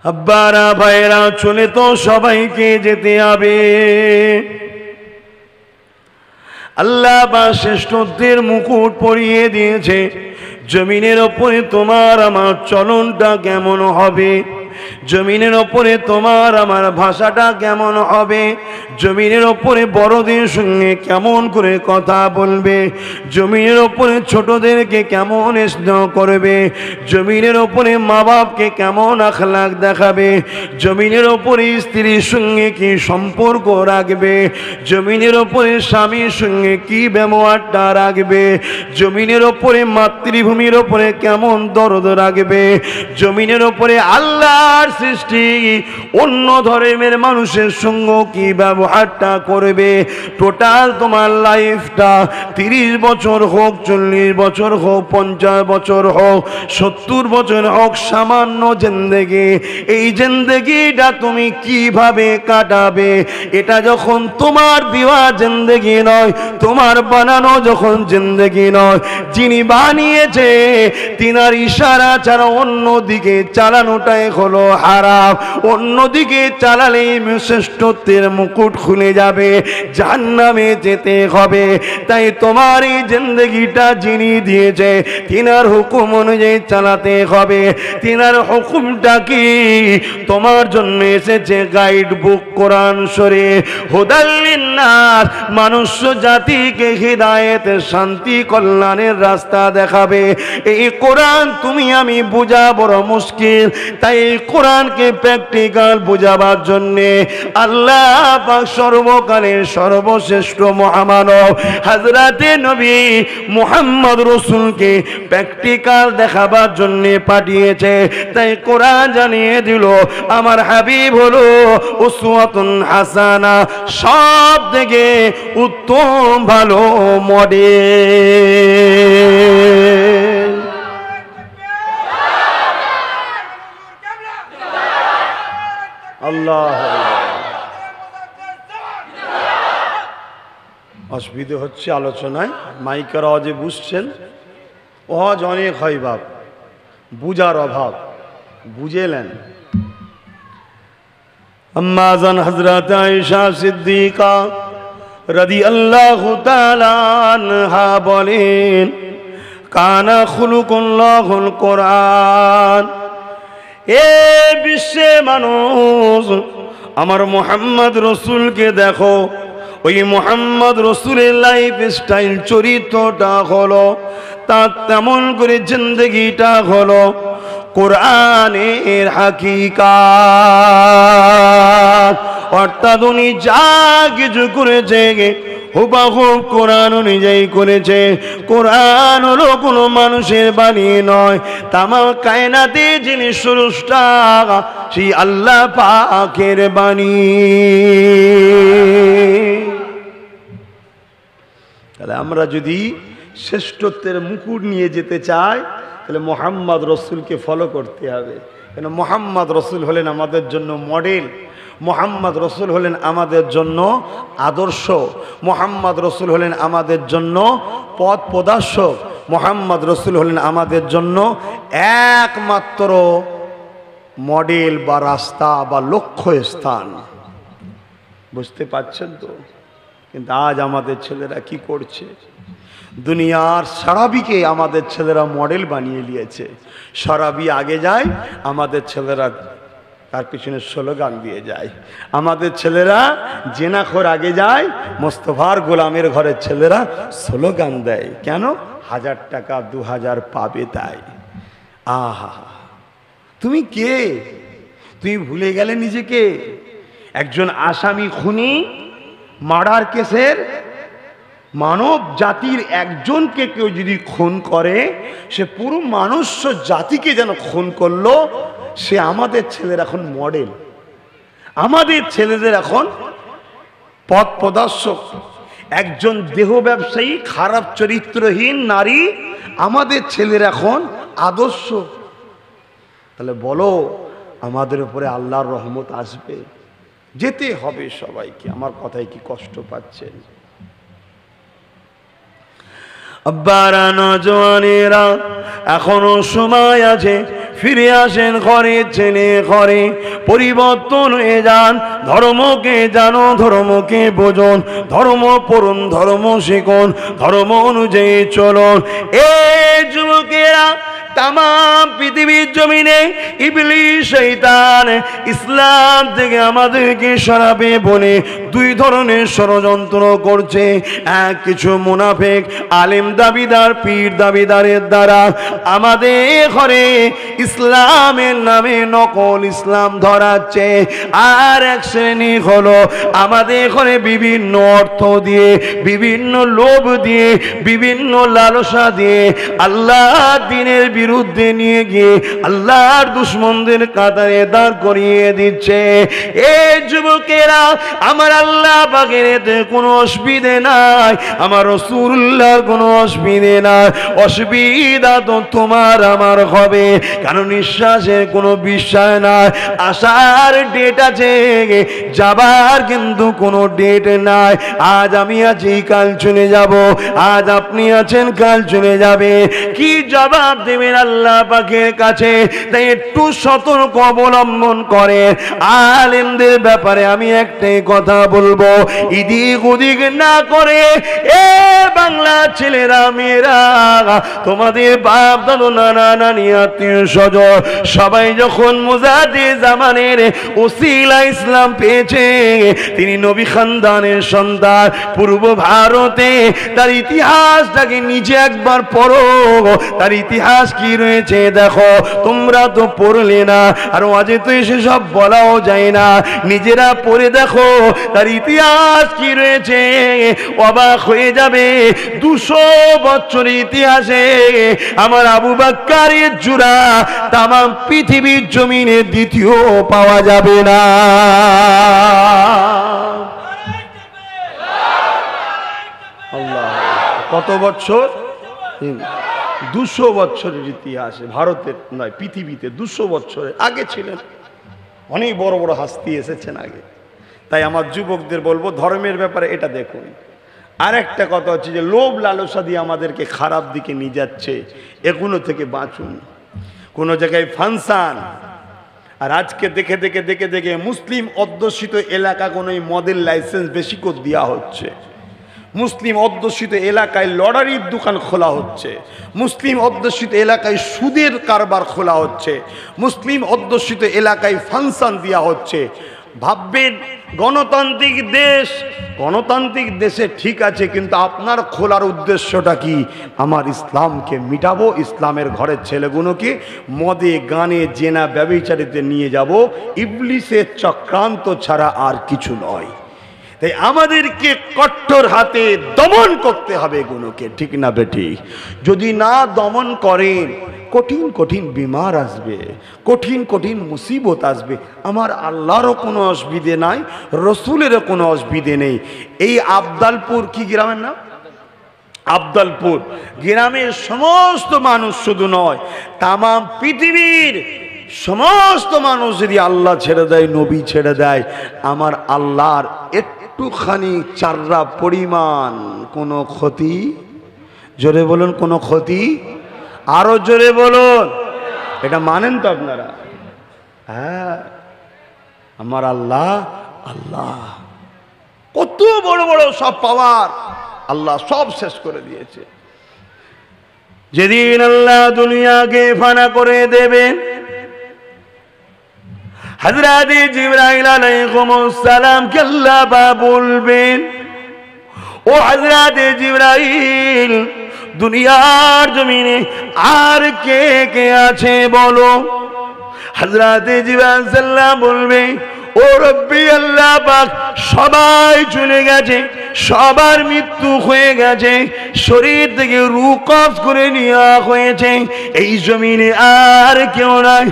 আব্বারা ভাইরা চলে তো সবাইকে যেতে হবে। আল্লাহ বা শ্রেষ্ঠত্বের মুকুট পরিয়ে দিয়েছে। জমিনের ওপরে তোমার আমার চলনটা কেমন হবে, জমিনের ওপরে তোমার আমার ভাষাটা কেমন হবে, জমিনের ওপরে বড়দের সঙ্গে কেমন করে কথা বলবে, জমিনের ওপরে ছোটদেরকে কেমন স্নেহ করবে, জমিনের ওপরে মা বাপকে কেমন আখলাক দেখাবে, জমিনের ওপরে স্ত্রীর সঙ্গে কি সম্পর্ক রাখবে, জমিনের ওপরে স্বামীর সঙ্গে কি ব্যবহারটা রাখবে, জমিনের ওপরে মাতৃভূমির ওপরে কেমন দরদ রাখবে, জমিনের ওপরে আল্লাহ সৃষ্টি অন্য ধর্মের মানুষের সঙ্গে কি ব্যবহারটা করবে। টোটাল তোমার লাইফটা 30 বছর হোক, 40 বছর হোক, 50 বছর হোক, 70 বছর হোক, সামান্য জিন্দেগি, এই জিন্দেগিটা তুমি কিভাবে কাটাবে? এটা যখন তোমার দেওয়া জিন্দেগি নয়, তোমার বানানো যখন জিন্দেগি নয়, যিনি বানিয়েছে তিনার ইশারা ছাড়া অন্যদিকে চালানোটাই হলো হারাম। অন্যদিকে চালালে শ্রেষ্ঠত্বের মুকুট খুলে যাবে, জাহান্নামে যেতে হবে। তাই তোমার এই জিন্দেগিটা যিনি দিয়েছে তিনার হুকুম অনুযায়ী চালাতে হবে। তিনার হুকুমটা কি? তোমার জন্য এসেছে গাইড বুক কোরআন শরীফ, হুদাল লিন্নাস, মানুষ জাতিকে হিদায়েত, শান্তি, কল্যাণের রাস্তা দেখাবে। এই কোরআন তুমি আমি বোঝা বড় মুশকিল। তাই এই কোরআনকে প্র্যাকটিক্যাল বোঝাবার জন্যে আল্লাহ পাক সর্বকালের সর্বশ্রেষ্ঠ মহামানব হযরতে নবী মুহাম্মদ রাসূলকে প্র্যাকটিক্যাল দেখাবার জন্যে পাঠিয়েছে। তাই কোরআন জানিয়ে দিল আমার হাবিব হলো উসওয়াতুন হাসানা, সব থেকে উত্তম ভালো মডেল। আল্লাহ অসুবিধে হচ্ছে আলোচনায়, মাইকের আওয়াজে বুঝছেন। ওয়াজ অনেক হয় বাপ, বুঝার অভাব, বুঝেলেন। আম্মাজান হযরত আয়েশা সিদ্দিকা রাদিয়াল্লাহু তাআলা আনহা বলেন, কানা খুলুকুল্লাহুল কোরআন। এ বিশ্বে মানুষ আমার মুহাম্মদ রাসূলকে দেখো, ওই মুহাম্মদ রাসূলের লাইফ স্টাইল, চরিত্রটা হলো, তার তেমন করে জিন্দেগিটা হলো কোরআনের হাকিকাত। অর্থাৎ উনি যা কিছু করেছে হুবহুব কোরআন অনুযায়ী করেছে। কোরআন হলো কোনো মানুষের বাণী নয়, তামাম কায়নাতে যিনি স্রষ্টা সেই আল্লাহ পাকের বাণী। তাহলে আমরা যদি শ্রেষ্ঠত্বের মুকুট নিয়ে যেতে চাই তাহলে মুহাম্মদ রাসূলকে ফলো করতে হবে। কেন? মুহাম্মদ রাসূল হলেন আমাদের জন্য মডেল, মুহাম্মদ রাসূল হলেন আমাদের জন্য আদর্শ, মুহাম্মদ রাসূল হলেন আমাদের জন্য পথ প্রদর্শক, মুহাম্মদ রাসূল হলেন আমাদের জন্য একমাত্র মডেল বা রাস্তা বা লক্ষ্য স্থান। বুঝতে পারছেন তো? কিন্তু আজ আমাদের ছেলেরা কি করছে? দুনিয়ার সারাবিকে আমাদের ছেলেরা মডেল বানিয়ে নিয়েছে। সারাবি আগে যায়, আমাদের ছেলেরা তার পিছনে স্লোগান দিয়ে যায়। আমাদের ছেলেরা জেনাখোর আগে যায়, মোস্তফার গোলামের ঘরের ছেলেরা স্লোগান দেয়। কেন? 1000 টাকা 2000 পাবে তাই। আহা, তুমি কে? তুমি ভুলে গেলে নিজেকে? একজন আসামি, খুনি, মার্ডার কেসের, মানব জাতির একজনকে কেউ যদি খুন করে, সে পুরো মানুষ জাতিকে যেন খুন করলো। সে আমাদের ছেলের এখন মডেল, আমাদের ছেলেদের এখন পথ প্রদর্শক। একজন দেহ ব্যবসায়ী, খারাপ চরিত্রহীন নারী আমাদের ছেলের এখন আদর্শ। তাহলে বলো আমাদের উপরে আল্লাহর রহমত আসবে? যেতে হবে সবাইকে। আমার কথায় কি কষ্ট পাচ্ছেন? আব্বারা, নজওয়ানেরা, এখনো সময় আছে, ফিরে আসেন ঘরে, ছেলে ঘরে পরিবর্তন হয়ে যান। ধর্মকে জানো, ধর্মকে বোঝুন, ধর্ম পড়ুন, ধর্ম শিখুন, ধর্ম অনুযায়ী চলুন। এই যুবকেরা, তামাম পৃথিবীর জমিনে ইবলিস শয়তান ইসলাম থেকে আমাদেরকে সরাবে বলে দুই ধরনের ষড়যন্ত্র করছে। এক, কিছু মুনাফিক আলেম দাবিদার, পীর দাবিদারের দ্বারা আমাদের ঘরে ইসলামের নামে নকল ইসলাম ধরাচ্ছে। আর এক শ্রেণী হলো আমাদের ঘরে বিভিন্ন অর্থ দিয়ে, বিভিন্ন লোভ দিয়ে, বিভিন্ন লালসা দিয়ে আল্লাহ দ্বীনের বিরুদ্ধে নিয়ে গিয়ে আল্লাহর দুশমনদের কাতারে দাঁড় করিয়ে দিচ্ছে। এই যুবকেরা, আমার আল্লাহ পাকের এতে কোনো অসুবিধে নাই, আমার রাসূলুল্লাহর কোনো অসুবিধে নাই। অসুবিধা তো তোমার আমার হবে, কারণ নিঃশ্বাসের কোনো বিশ্বাস নাই। আসার ডেট আছে, যাবার কিন্তু কোনো ডেট নাই। আজ আমি আছি, কাল চলে যাব, আজ আপনি আছেন, কাল চলে যাবে। কি জবাব দেবেন আল্লাহ পাকের কাছে? তাই একটু সতর্ক অবলম্বন করে আলেমদের ব্যাপারে আমি একটাই কথা বলবো, এদিক ওদিক না করে এ বাংলা ছেলেরা, মেয়েরা, তোমাদের বাপ দাদু, নানা নানি, আত্মীয় স্বজন সবাই যখন মুজাদ্দিদ জামানের ওসিলা ইসলাম পেয়েছে, তিনি নবী খানদানের সন্তান, পূর্ব ভারতে তার ইতিহাসটাকে নিজে একবার পড়ো, তার ইতিহাস কি রয়েছে দেখো। তোমরা তো পড়লে না, আর আজে তো এসে সব বলাও যায় না, নিজেরা পড়ে দেখো তার ইতিহাস কি রয়েছে, অবাক হয়ে যাবে। 200 বছর ইতিহাসে আমার আবু বকরের জুড়া তামাম পৃথিবীর জমিনে দ্বিতীয় পাওয়া যাবে না। আল্লাহ, কত বছর? 200 বছরের ইতিহাসে, ভারতের নয় পৃথিবীতে 200 বছরের আগে ছিলেন। অনেক বড় বড় হাস্তি এসেছেন আগে। তাই আমার যুবকদের বলবো, ধর্মের ব্যাপারে এটা দেখুন। আর একটা কথা হচ্ছে যে লোভ লালসা দিয়ে আমাদেরকে খারাপ দিকে নিয়ে যাচ্ছে, এগুলো থেকে বাঁচুন। কোনো জায়গায় ফাংশন, আর আজকে দেখে দেখে দেখে দেখে মুসলিম অধ্যুষিত এলাকা কোনো মদের লাইসেন্স বেশি করে দেওয়া হচ্ছে, মুসলিম অধ্যুষিত এলাকায় লটারির দোকান খোলা হচ্ছে, মুসলিম অধ্যুষিত এলাকায় সুদের কারবার খোলা হচ্ছে, মুসলিম অধ্যুষিত এলাকায় ফাংশন দেওয়া হচ্ছে। ভাববেন গণতান্ত্রিক দেশ, গণতান্ত্রিক দেশে ঠিক আছে, কিন্তু আপনার খোলার উদ্দেশ্যটা কি? আমার ইসলামকে মিটাবো, ইসলামের ঘরের ছেলেগুলোকে মদে, গানে, জেনা, ব্যভিচারিতে নিয়ে যাব। ইবলিসের চক্রান্ত ছাড়া আর কিছু নয়। তাই আমাদেরকে কঠোর হাতে দমন করতে হবে এগুলোকে, ঠিক না বেঠিক? যদি না দমন করেন কঠিন কঠিন বিমার আসবে, কঠিন কঠিন মুসিবত আসবে। আমার আল্লাহরও কোনো অসুবিধে নাই, রসুলেরও কোনো অসুবিধে নেই। এই আবদালপুর কি গ্রামের নাম? আবদালপুর গ্রামের সমস্ত মানুষ, শুধু নয় তামাম পৃথিবীর সমস্ত মানুষ যদি আল্লাহ ছেড়ে দেয়, নবী ছেড়ে দেয়, আমার আল্লাহর একটুখানি চাররা পরিমাণ কোনো ক্ষতি, জোরে বলুন, কোনো ক্ষতি, আরো জোরে বলুন, এটা মানেন তো আপনারা? হ্যাঁ, আমার আল্লাহ, আল্লাহ কত বড় বড় সব পাওয়ার আল্লাহ সব শেষ করে দিয়েছে। যেদিন আল্লাহ দুনিয়াকে ফানা করে দেবেন, হযরত জিবরাইল আলাইহিস সালাম কে আল্লাহ বলবেন, ও হযরত জিবরাইল, দুনিয়ার জমিনে আর কে কে আছে বলো? হযরত জিবরাইল সাল্লাম বলবে, ও রব্বি আল্লাহ পাক, সবাই চলে গেছে, সবার মৃত্যু হয়ে গেছে, শরীর থেকে রূহ কবজ করে নেওয়া হয়েছে, এই জমিনে আর কেউ নাই,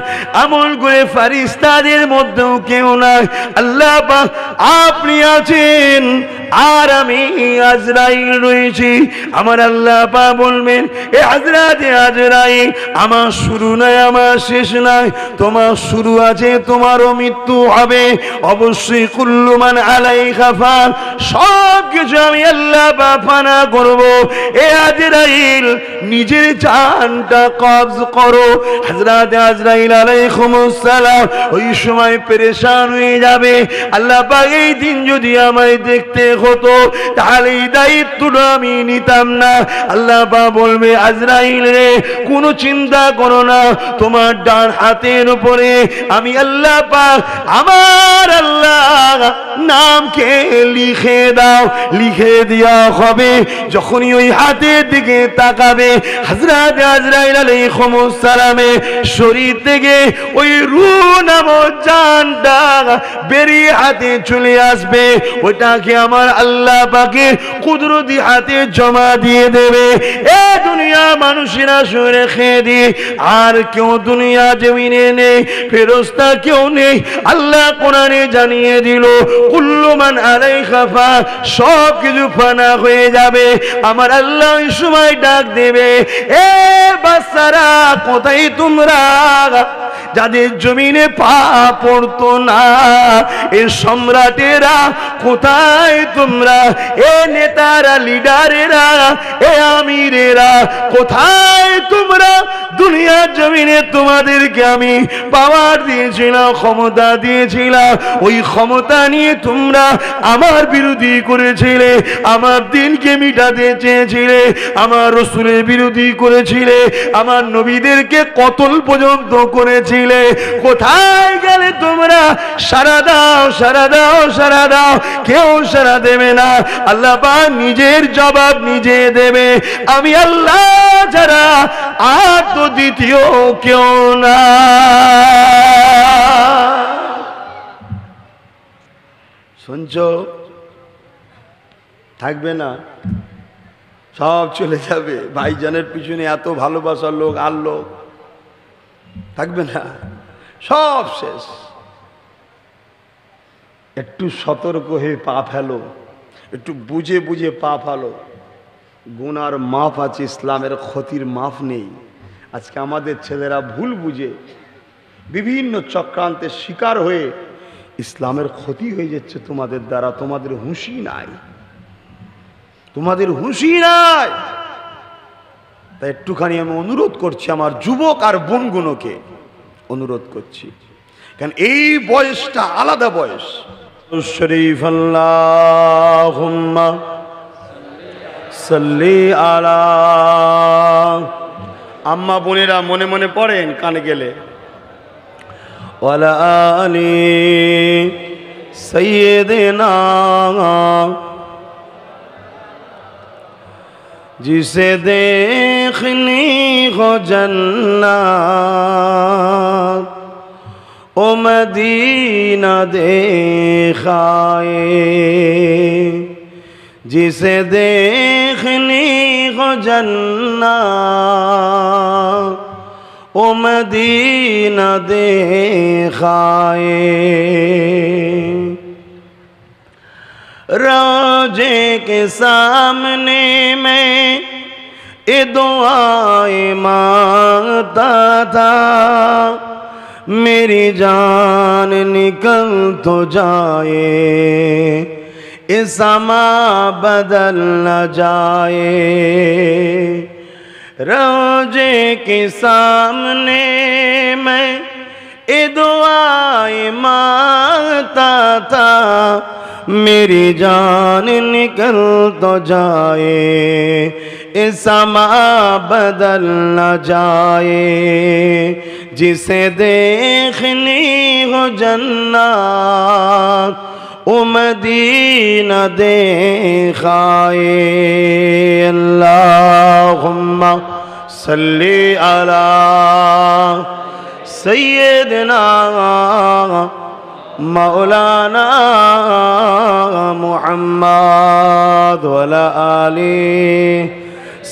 আমল করে ফেরেশতাদের মধ্যেও কেউ নাই। আল্লাহ পাক আপনি আছেন, আর আমি আজরাইল রয়েছি। আমার আল্লাহ পাক বলবেন, এ হযরত আজরাইল, আমার শুরু নাই, আমার শেষ নাই, তোমার শুরু আছে, তোমারও মৃত্যু হবে অবশ্যই। কুল্লু মান আলাইহা ফান, সব কিছু আমি আল্লাহ পাক ফানা করব। এ আজরাইল নিজের জানটা কবজ করো। হযরত আজরাইল আলাইহিস সালাম ওই সময় পেরেশান হয়ে যাবে, আল্লাহ পাক এই দিন যদি আমায় দেখতে হতো তাহলে এই দায়িত্বটা আমি নিতাম না। আল্লাহ পাক বলবে, আজরাইল রে কোনো চিন্তা করো না, তোমার ডান হাতের উপরে আমি আল্লাহ পাক আমার আল্লাহ নামকে লিখে দাও। লিখে দেওয়া হবে। যখনই ওই হাতের দিকে তাকাবে হযরত আজরাইল আলাইহিস সালামের শরীর থেকে ওই রূহ নামক জানটা বেরিয়ে হাতে চলে আসবে। ওটাকে আমার আল্লাহ পাকের কুদরতি হাতে জমা দিয়ে দেবে। এ দুনিয়া মানুষেরা শুনে খেয়ে দিয়ে আর কেউ দুনিয়া জমিনে নেই, ফেরেশতা কেউ নেই। আল্লাহ কোরআনে জানিয়ে দিল, কুল্লু মান আলাইহা ফান, সব কিছু ফানা হয়ে যাবে। আমার আল্লাহ ওই সময় ডাক দেবে, এ বাচ্চারা কোথায় তোমরা? যাদের জমিনে পা পড়তো না, এ সম্রাটেরা কোথায় তোমরা? এ নেতারা, লিডারেরা, এ আমিরেরা কোথায় তোমরা? দুনিয়ার জমিনে তোমাদেরকে আমি পাওয়ার দিয়েছিলাম, ক্ষমতা দিয়েছিলাম, ওই ক্ষমতা নিয়ে তোমরা আমার বিরোধী করেছিলে, আমার দিনকে মিটাতে চেয়েছিলে, আমার রাসূলের বিরোধী করেছিলে, আমার নবীদেরকে কতল পর্যন্ত করেছিলে। কোথায় গেলে তোমরা? সারা দাও, সারা দাও, সারা দাও। কেউ সারা দেবে না, আল্লাহ পাক নিজের জবাব নিজে দেবে। আমি আল্লাহ ছাড়া আর তো দ্বিতীয় কেউ না। শুনছো? থাকবে না, সব চলে যাবে। ভাইজানের পিছনে এত ভালোবাসার লোক আর লোক থাকবে না, সব শেষ। একটু সতর্ক হয়ে পা ফেলো, একটু বুঝে বুঝে পা ফেলো। গুনার মাফ আছে, ইসলামের ক্ষতির মাফ নেই। আজকে আমাদের ছেলেরা ভুল বুঝে বিভিন্ন চক্রান্তের শিকার হয়ে ইসলামের ক্ষতি হয়ে যাচ্ছে তোমাদের দ্বারা। তোমাদের হুঁশি নাই, তোমাদের হুঁশি নাই। তাই একটুখানি আমি অনুরোধ করছি, আমার যুবক আর বোনগুলোকে অনুরোধ করছি, কারণ এই বয়সটা আলাদা বয়স। শরীফ আল্লাহুম্মা সাল্লি আলা। আম্মা বোনেরা মনে মনে পড়েন কানে গেলে, ওয়ালা আলি সাইয়্যিদিনা जिसे देखनी हो जन्नत ओ मदीना देखाए, जिसे देखनी हो जन्नत ओ मदीना देखाए। रोजे के सामने मैं ये दुआएं मांगता था, मेरी जान निकल तो जाए, ये समा बदल न जाए। रोजे के सामने मैं ये दुआएं मांगता था, मेरी जान निकल तो जाए, ये समा बदल न जाए, जिसे देखनी हो जन्नत ओ मदीना देखाए। अल्लाहुम्मा सल्ली अला सय्यिदना मौलाना मुहम्मद वाला आली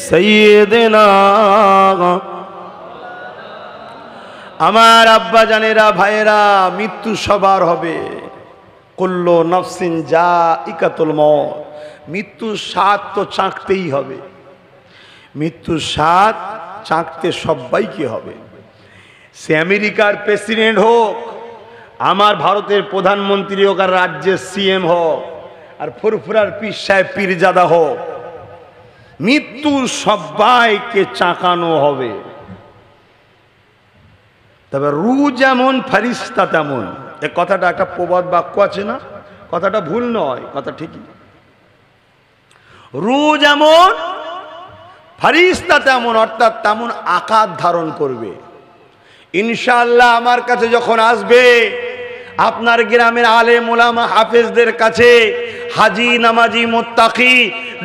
सय्यिदना। আমার আব্বা জানেরা, ভাইরা, মৃত্যু সবার হবে। কুল্লু নফসিন যায়িকাতুল মউত, মৃত্যুর স্বাদ তো চাখতেই হবে। মৃত্যুর স্বাদ চাখতে সবাইকে হবে। সে আমেরিকার প্রেসিডেন্ট হোক, আমার ভারতের প্রধানমন্ত্রী হোক, আর রাজ্যের সিএম হোক, আর ফুরফুরার পীর সাহেব পীরজাদা হোক, মৃত্যু সবাইকে চাকানো হবে, তবে রু যেমন ফারিস্তা তেমন। এ কথাটা একটা প্রবাদ বাক্য আছে না, কথাটা ভুল নয়, কথা ঠিকই। রু যেমন ফারিস্তা তেমন, অর্থাৎ তেমন আকার ধারণ করবে। ইনশাআল্লাহ আমার কাছে যখন আসবে, আপনার গ্রামের আলেম ওলামা হাফেজদের কাছে, হাজি নামাজি মুত্তাকি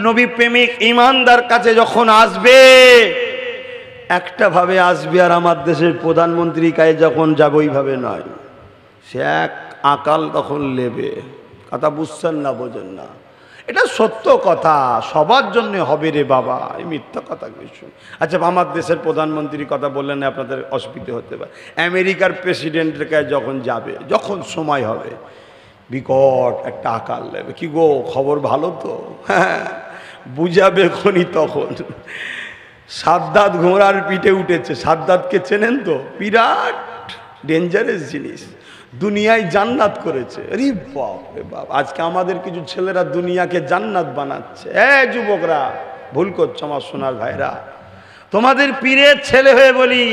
নবী প্রেমিক ইমানদার কাছে যখন আসবে, একটা ভাবে আসবে। আর আমার দেশের প্রধানমন্ত্রী কাছে যখন যাবে ওইভাবে নয়, সে এক আকাল তখন নেবে। কথা বুঝছেন না, বোঝেন না? এটা সত্য কথা, সবার জন্য হবে রে বাবা, এই মিথ্যা কথা কিছু। আচ্ছা, আমার দেশের প্রধানমন্ত্রীর কথা বললেন, আপনাদের অসুবিধা হতে পারে। আমেরিকার প্রেসিডেন্টের কাছে যখন যাবে, যখন সময় হবে, বিকট একটা আকাল নেবে। কি গো, খবর ভালো তো? হ্যাঁ, বুঝাবে খনি তখন। সাদ্দাত ঘোড়ার পিঠে উঠেছে। সাদ্দাতকে চেনেন তো? বিরাট ডেঞ্জারাস জিনিস, দুনিয়ায় জান্নাত করেছে। আরে বাপ রে বাপ, আজকে আমাদের কিছু ছেলেরা দুনিয়াকে জান্নাত বানাচ্ছে। যুবকরা ভুল করছো আমার সোনার ভাইরা। তোমাদের পীরের ছেলে হয়ে বলি,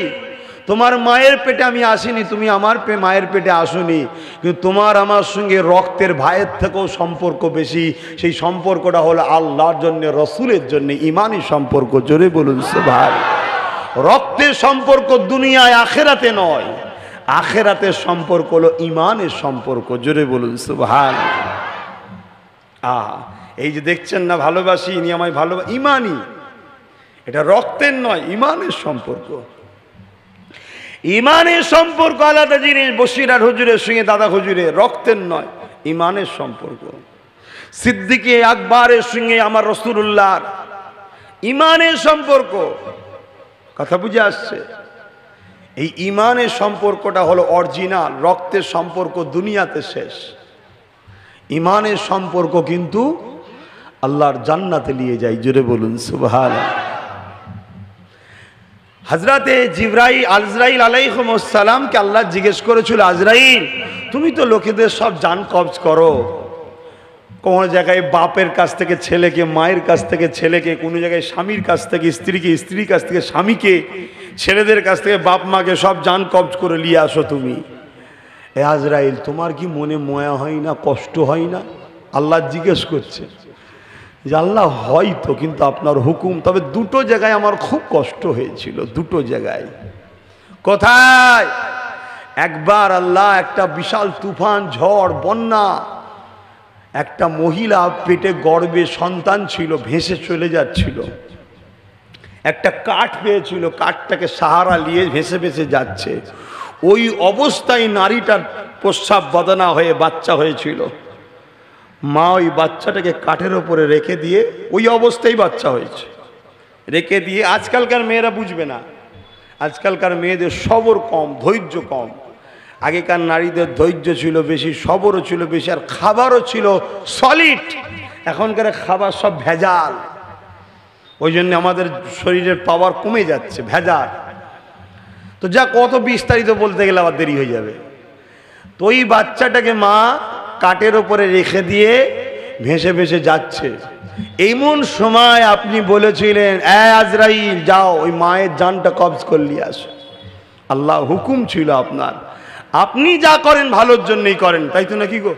তোমার মায়ের পেটে আমি আসিনি, তুমি আমার মায়ের পেটে আসুনি, কিন্তু তোমার আমার সঙ্গে রক্তের ভাইয়ের থেকেও সম্পর্ক বেশি। সেই সম্পর্কটা হলো আল্লাহর জন্য, রসুলের জন্য, ইমানি সম্পর্ক। জোরে বলুন সুবহান। রক্তের সম্পর্ক দুনিয়ায়, আখেরাতে নয়। আখেরাতের সম্পর্ক হলো ইমানের সম্পর্ক। জোরে বলুন সুবহান। এই যে দেখছেন না, ভালোবাসি, ইনি আমায় ভালোবাসি, ইমানি, এটা রক্তের নয়, ইমানের সম্পর্ক। ইমানের সম্পর্ক আলাদা জিনিস। বসিরার হুজুরের সঙ্গে দাদা হুজুরের রক্তের নয়, ইমানের সম্পর্ক। সিদ্দিকে আকবরের সঙ্গে আমার রাসূলুল্লাহর ইমানের সম্পর্ক। কথা বুঝে আসছে? এই ইমানের সম্পর্কটা হলো অরিজিনাল। রক্তের সম্পর্ক দুনিয়াতে শেষ, ইমানের সম্পর্ক কিন্তু আল্লাহর জান্নাতে নিয়ে যায়। জোরে বলুন সুবহানাল্লাহ। হযরতে আজরাইল আলাইহিস সালামকে আল্লাহ জিজ্ঞেস করেছিল, আজরাইল তুমি তো লোকেদের সব জান কবজ করো, কোন জায়গায় বাপের কাছ থেকে ছেলেকে, মায়ের কাছ থেকে ছেলেকে, কোন জায়গায় স্বামীর কাছ থেকে স্ত্রীকে, স্ত্রীর কাছ থেকে স্বামীকে, ছেলেদের কাছ থেকে বাপ মাকে সব জান কবজ করে নিয়ে আসো তুমি। এ আজরাইল, তোমার কি মনে ময়া হয় না, কষ্ট হয় না? আল্লাহ জিজ্ঞেস করছে যে আল্লাহ হয়তো, কিন্তু আপনার হুকুম। তবে দুটো জায়গায় আমার খুব কষ্ট হয়েছিল, দুটো জায়গায়। কোথায়? একবার আল্লাহ একটা বিশাল তুফান, ঝড়, বন্যা, একটা মহিলা পেটে গর্ভে সন্তান ছিল, ভেসে চলে যাচ্ছিল। একটা কাঠ পেয়েছিল, কাঠটাকে সাহারা নিয়ে ভেসে ভেসে যাচ্ছে। ওই অবস্থায় নারীটার প্রস্রাব বদনা হয়ে বাচ্চা হয়েছিল। মা ওই বাচ্চাটাকে কাঠের ওপরে রেখে দিয়ে, ওই অবস্থায় বাচ্চা হয়েছে, রেখে দিয়ে। আজকালকার মেয়েরা বুঝবে না, আজকালকার মেয়েদের সবর কম, ধৈর্য কম। আগেকার নারীদের ধৈর্য ছিল বেশি, সবরও ছিল বেশি, আর খাবারও ছিল সলিড। এখনকার খাবার সব ভেজাল, ওই জন্য আমাদের শরীরের পাওয়ার কমে যাচ্ছে, ভেজাল। তো যা, কত বিস্তারিত বলতে গেলে আবার দেরি হয়ে যাবে। তো ওই বাচ্চাটাকে মা কাঠের ওপরে রেখে দিয়ে ভেসে ভেসে যাচ্ছে। এমন সময় আপনি বলেছিলেন, আজরাইল যাও ওই মায়ের জানটা কবজ করলি আসো। আল্লাহ হুকুম ছিল আপনার, আপনি যা করেন ভালোর জন্যই করেন, তাই তো নাকি গো?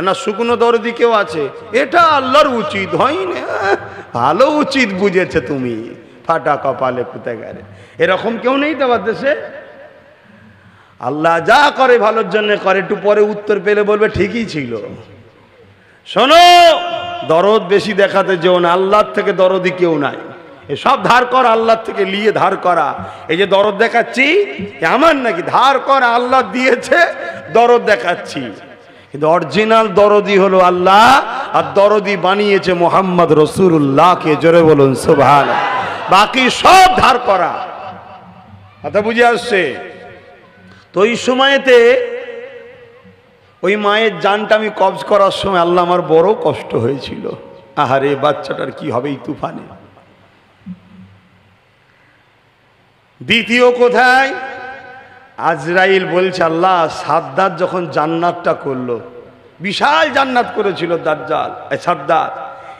না শুকনো দরদি কেউ আছে, এটা আল্লাহর উচিত হয়নি, ভালো উচিত বুঝেছে তুমি, ফাটা কপালে পুঁতে গেলে। এরকম কেউ নেই তো আমার দেশে? আল্লাহ যা করে ভালোর জন্য করে, একটু পরে উত্তর পেলে বলবে ঠিকই ছিল। শোনো, দরদ বেশি দেখাতে যেও না, আল্লাহর থেকে দরদি কেউ নাই। এসব ধার কর, আল্লাহর থেকে নিয়ে ধার করা। এই যে দরদ দেখাচ্ছি, আমার নাকি? ধার করা, আল্লাহ দিয়েছে, দরদ দেখাচ্ছি। কিন্তু অরিজিনাল দরদি হলো আল্লাহ, আর দরদি বানিয়েছে মুহাম্মদ রাসূলুল্লাহকে। জোরে বলুন সুবহানাল্লাহ। বাকি সব ধার করা। কথা বুঝে আসছে? তো ওই সময়তে ওই মায়ের জানটা আমি কবজ করার সময় আল্লাহ আমার বড় কষ্ট হয়েছিল। আহারে, বাচ্চাটার কি হবে এই তুফানে। দ্বিতীয় কোথায়? আজরাইল বলছে, আল্লাহ সাদ্দাত যখন জান্নাতটা করলো, বিশাল জান্নাত করেছিল দাজ্জাল, সাদ্দাত,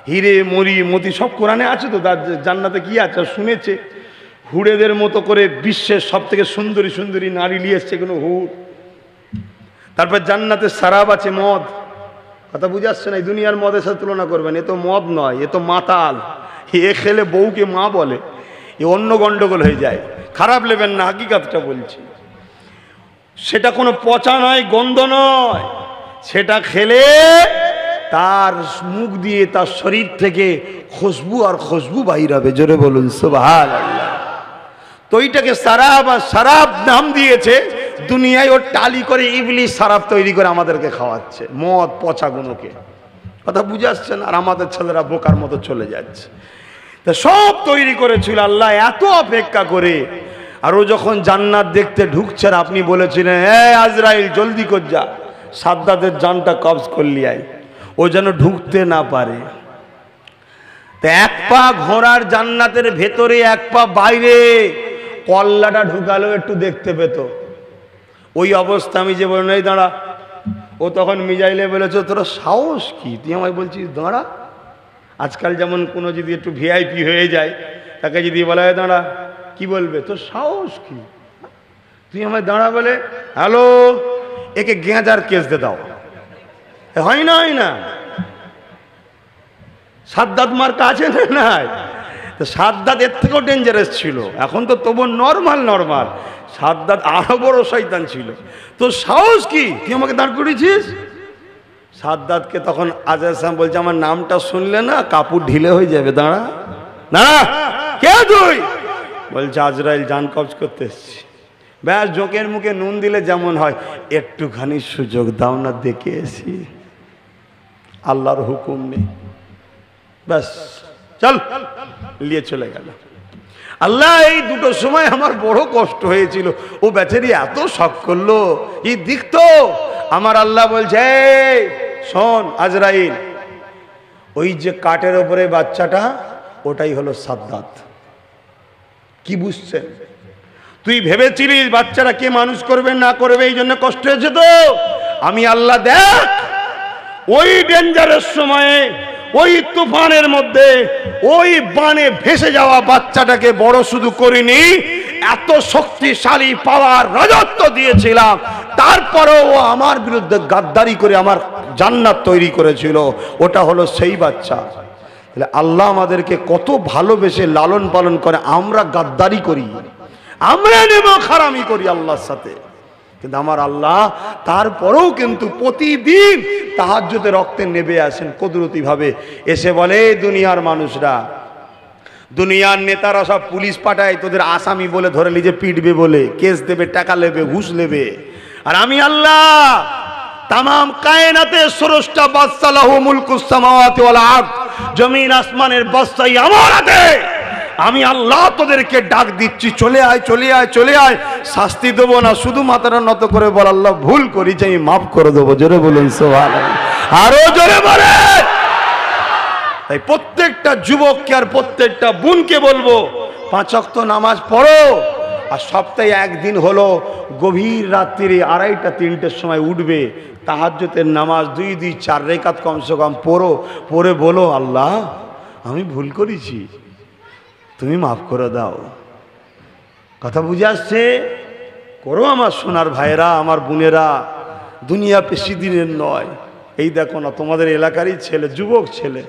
হিরে মরি মতি সব কোরআনে আছে তো, তার জান্নাতে কি আছে শুনেছে। হুড়েদের মতো করে বিশ্বের সব থেকে সুন্দরী সুন্দরী নারী নিয়ে এসছে কোনো হুড়। তারপর জান্নাতে সারাব আছে, মদ। কথা বুঝে আসছে না? এই দুনিয়ার মদের সাথে তুলনা করবেন, এ তো মদ নয়, এ তো মাতাল। এ খেলে বউকে মা বলে, এ অন্য গন্ডগোল হয়ে যায়। খারাপ নেবেন না, হাকিকাতটা বলছি। সেটা কোনো পচা নয়, গন্ধ নয়, সেটা খেলে তার মুখ দিয়ে তার শরীর থেকে খুশবু আর খুশবু বাহির হবে। জোরে বলুন সুবহানাল্লাহ। তো এইটাকে সারাব আর সারাব নাম দিয়েছে। দুনিয়ায় ওর টালি করে ইবলিস সারাব তৈরি করে আমাদেরকে খাওয়াচ্ছে, মদ পচা গুণকে। কথা বুঝে আসছেন? আর আমাদের ছেলেরা বোকার মতো চলে যাচ্ছে। তা সব তৈরি করেছিল আল্লাহ এত অপেক্ষা করে। আর ও যখন জান্নাত দেখতে ঢুকছে, আপনি বলেছিলেন আজরাইল জলদি কর যা, সাদ্দাতের জানটা কবজ করলি আয়, ও যেন ঢুকতে না পারে। তা এক পা ঘোড়ার জান্নাতের ভেতরে, এক পা বাইরে, কল্লাটা ঢুকালো একটু দেখতে পেত। ওই অবস্থা আমি যে বলি নাই দাঁড়া, ও তখন মিজাইলে বলেছে তোরা সাহস কি, তুই আমায় বলছিস দাঁড়া। আজকাল যেমন কোনো যদি একটু ভিআইপি হয়ে যায়, তাকে যদি বলা হয় দাঁড়া, কি বলবে? তোর সাহস কি, তুই আমায় দাঁড়া বলে? হ্যালো, একে গেঁজার কেস দে দাও। হয় না, হয় না? সাদ্দাত মার্কা আছে না? নাই। তো সাদ্দাত এর থেকেও ডেঞ্জারাস ছিল। এখন তো তবু নর্মাল নর্মাল, সাদ্দাত আরো বড় শয়তান ছিল। তো সাহস কি, তুই আমাকে দাঁড় করেছিস? সাদ্দাতকে তখন আজরাইল বলছে আমার নামটা শুনলে না কাপড় ঢিলে হয়ে যাবে, দাঁড়া। না কে তুই? বলছে আজরাইল, জান কবজ করতে এসছি। ব্যাস জোকের মুখে নুন দিলে যেমন হয়, একটুখানি সুযোগ দাও না, দেখে এসি। আল্লাহর হুকুম নেই, ব্যাস চল, নিয়ে চলে গেল। আল্লাহ এই দুটো সময় আমার বড় কষ্ট হয়েছিল। ও বেচারি এত শখ করলো, এই দেখতো। আমার আল্লাহ বলছে শোন আজরাইল, ওই যে কাঠের ওপরে বাচ্চাটা, ওটাই হলো সাদ্দাত। কি বুঝছেন? তুই ভেবেছিলিস বাচ্চারা কে মানুষ করবে না করবে, এই জন্য কষ্ট হয়েছে তো। আমি আল্লাহ দেখ ওই ডেঞ্জারের সময়ে, ওই তুফানের মধ্যে, ওই বানে ভেসে যাওয়া বাচ্চাটাকে বড় শুধু করিনি, এত শক্তিশালী পাওয়ার রাজত্ব দিয়েছিলাম। তারপরেও ও আমার বিরুদ্ধে গাদ্দারি করে আমার জান্নাত তৈরি করেছিল। ওটা হলো সেই বাচ্চা। তাহলে আল্লাহ আমাদেরকে কত ভালোবেসে লালন পালন করে, আমরা গাদ্দারি করি, আমরা নেমখারামি করি আল্লাহর সাথে। কিন্তু আমার আল্লাহ তারপরেও কিন্তু প্রতিদিন তাহাজ্জুদে রক্তে নেবে আসেন কুদরতি ভাবে। এসে বলে দুনিয়ার মানুষরা, দুনিয়ার নেতারা সব পুলিশ পাঠায় তোদের আসামি বলে ধরে নিজে পিটবে বলে, কেস দেবে, টাকা নেবে, ঘুষ নেবে। আর আমি আল্লাহ তামাম কায়নাতে স্রষ্টা, বাদশা, লাহু মুলকুস সামাওয়াতি ওয়াল আরদ, জমিন আসমানের বাদশাহী আমার হাতে। আমি আল্লাহ তোদেরকে ডাক দিচ্ছি, চলে আয়, চলে আয়, চলে আয়। শাস্তি দেবো না, শুধু মাথাটা নত করে বল আল্লাহ ভুল করেছি, আমি মাফ করে দেবো। জোরে বলুন সুবহানাল্লাহ, আরো জোরে বলে। তাই প্রত্যেকটা যুবককে আর প্রত্যেকটা বোনকে বলবো, 5 ওয়াক্ত নামাজ পড়ো। আর সপ্তাহে একদিন হলো গভীর রাত্রিরে 2:30-3টের সময় উঠবে, তাহাজ্জুদের নামাজ 2-4 রাকাত কমসে কম পড়ো। পড়ে বলো আল্লাহ আমি ভুল করেছি, তুমি মাফ করে দাও। কথা বুঝে আসছে? করো আমার সোনার ভাইরা, আমার বোনেরা। দুনিয়া বেশি দিনের নয়। এই দেখো না, তোমাদের এলাকারই ছেলে, যুবক ছেলে,